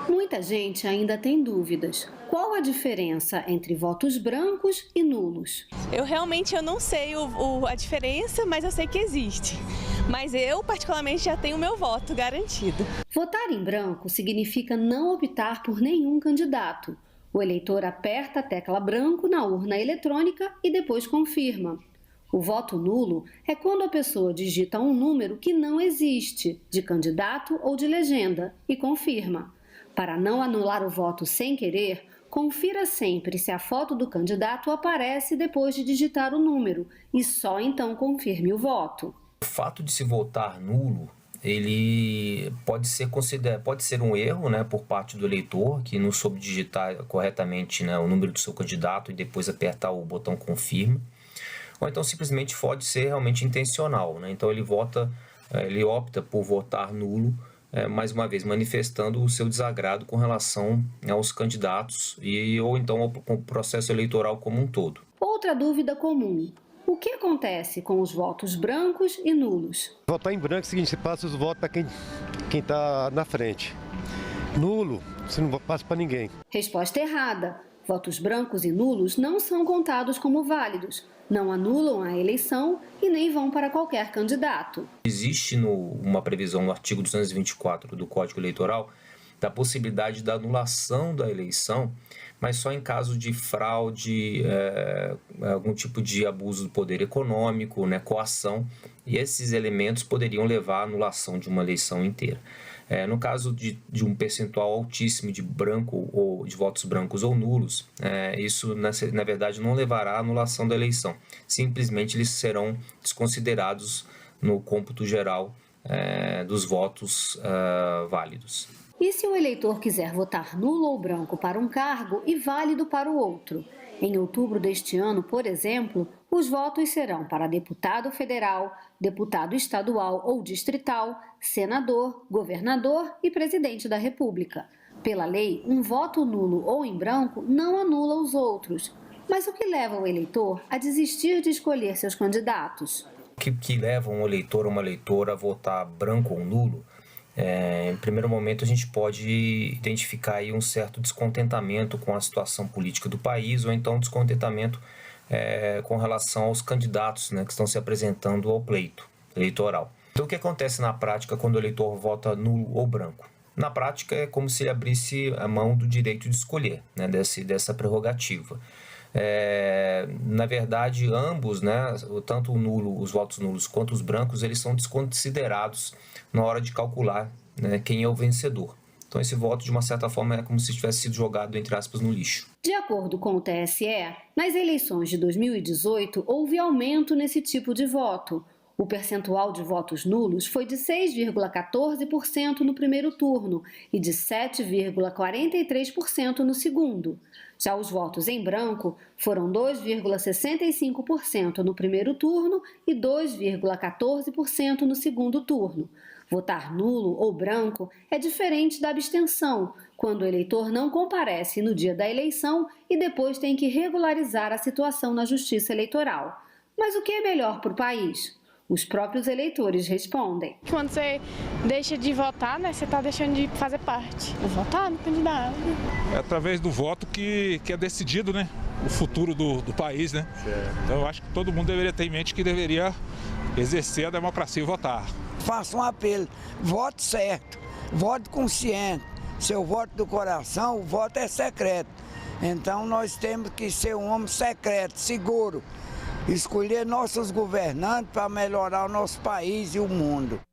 Muita gente ainda tem dúvidas. Qual a diferença entre votos brancos e nulos? Eu não sei a diferença, mas eu sei que existe. Mas eu, particularmente, já tenho o meu voto garantido. Votar em branco significa não optar por nenhum candidato. O eleitor aperta a tecla branco na urna eletrônica e depois confirma. O voto nulo é quando a pessoa digita um número que não existe, de candidato ou de legenda, e confirma. Para não anular o voto sem querer, confira sempre se a foto do candidato aparece depois de digitar o número e só então confirme o voto. O fato de se votar nulo, ele pode ser um erro, né, por parte do eleitor, que não soube digitar corretamente, né, o número do seu candidato e depois apertar o botão confirma. Ou então simplesmente pode ser realmente intencional, né? Então ele opta por votar nulo, mais uma vez manifestando o seu desagrado com relação aos candidatos ou então ao processo eleitoral como um todo. Outra dúvida comum: o que acontece com os votos brancos e nulos? Votar em branco é o seguinte: você passa os votos para quem está na frente. Nulo, você não passa para ninguém. Resposta errada. Votos brancos e nulos não são contados como válidos, não anulam a eleição e nem vão para qualquer candidato. Existe uma previsão no artigo 224 do Código Eleitoral da possibilidade da anulação da eleição, mas só em caso de fraude, algum tipo de abuso do poder econômico, né, coação, e esses elementos poderiam levar à anulação de uma eleição inteira. No caso de um percentual altíssimo de branco ou de votos brancos ou nulos, isso na verdade não levará à anulação da eleição. Simplesmente eles serão desconsiderados no cômputo geral dos votos válidos. E se o eleitor quiser votar nulo ou branco para um cargo e válido para o outro? Em outubro deste ano, por exemplo, os votos serão para deputado federal, deputado estadual ou distrital, senador, governador e presidente da República. Pela lei, um voto nulo ou em branco não anula os outros. Mas o que leva o eleitor a desistir de escolher seus candidatos? O que leva um eleitor ou uma eleitora a votar branco ou nulo? Em primeiro momento, a gente pode identificar aí um certo descontentamento com a situação política do país, ou então descontentamento com relação aos candidatos, né, que estão se apresentando ao pleito eleitoral. Então, o que acontece na prática quando o eleitor vota nulo ou branco? Na prática, é como se ele abrisse a mão do direito de escolher, né, dessa prerrogativa. Na verdade, ambos, né, tanto o nulo, os votos nulos quanto os brancos, eles são desconsiderados na hora de calcular, né, quem é o vencedor. Então esse voto, de uma certa forma, é como se tivesse sido jogado, entre aspas, no lixo. De acordo com o TSE, nas eleições de 2018 houve aumento nesse tipo de voto. O percentual de votos nulos foi de 6,14% no primeiro turno e de 7,43% no segundo. Já os votos em branco foram 2,65% no primeiro turno e 2,14% no segundo turno. Votar nulo ou branco é diferente da abstenção, quando o eleitor não comparece no dia da eleição e depois tem que regularizar a situação na Justiça Eleitoral. Mas o que é melhor para o país? Os próprios eleitores respondem. Quando você deixa de votar, né, você está deixando de fazer parte. Votar no candidato. É através do voto que é decidido, né, o futuro do país, né? Então eu acho que todo mundo deveria ter em mente que deveria exercer a democracia e votar. Faça um apelo, vote certo, vote consciente. Seu voto do coração, o voto é secreto. Então nós temos que ser um homem secreto, seguro. Escolher nossos governantes para melhorar o nosso país e o mundo.